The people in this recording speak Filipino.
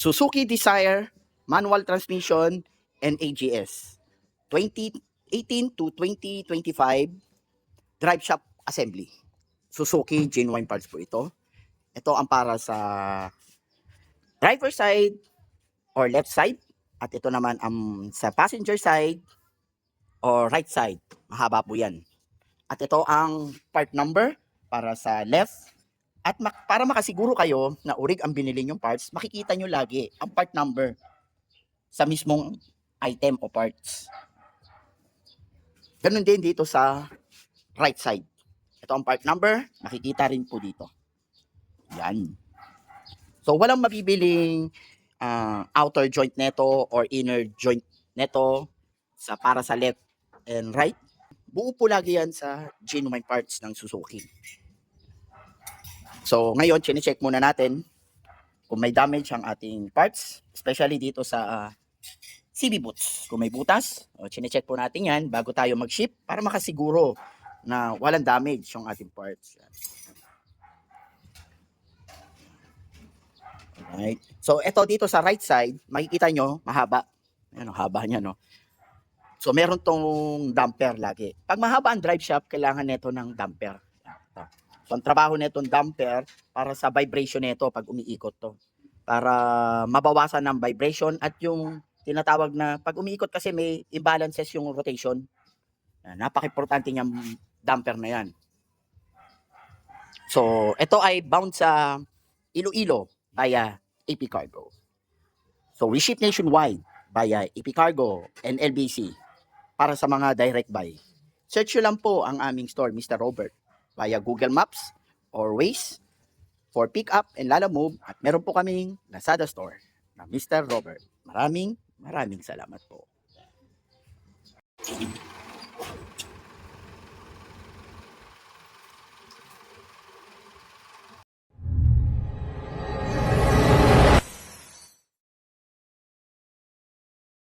Suzuki Desire, manual transmission, and AGS. 2018 to 2025, drive shaft assembly. Suzuki genuine parts po ito. Ito ang para sa driver side or left side. At ito naman ang sa passenger side or right side. Mahaba po yan. At ito ang part number para sa left. At para makasiguro kayo na urig ang binili nyong parts, makikita nyo lagi ang part number sa mismong item o parts. Ganun din dito sa right side. Ito ang part number, makikita rin po dito. Yan. So walang mabibiling outer joint neto or inner joint neto para sa left and right. Buo po lagi yan sa genuine parts ng Suzuki. So ngayon, chine-check muna natin kung may damage ang ating parts, especially dito sa CB boots. Kung may butas, chine-check po natin yan bago tayo mag-ship para makasiguro na walang damage yung ating parts. Alright. So ito dito sa right side, makikita nyo, mahaba. Ayan, haba niya, no? So meron tong damper lagi. Pag mahaba ang drive shaft, kailangan nito ng damper. So ang trabaho nitong damper para sa vibration nito pag umiikot to. Para mabawasan ng vibration at yung tinatawag na pag umiikot kasi may imbalances yung rotation. Napaka-importante niyang damper na yan. So ito ay bound sa Iloilo via AP Cargo. So we ship nationwide via AP Cargo and LBC para sa mga direct buy. Search nyo lang po ang aming store, Mr. Robert, via Google Maps or Waze for pick up and Lalamove, at meron po kaming Lazada store na Mr. Robert. Maraming salamat po.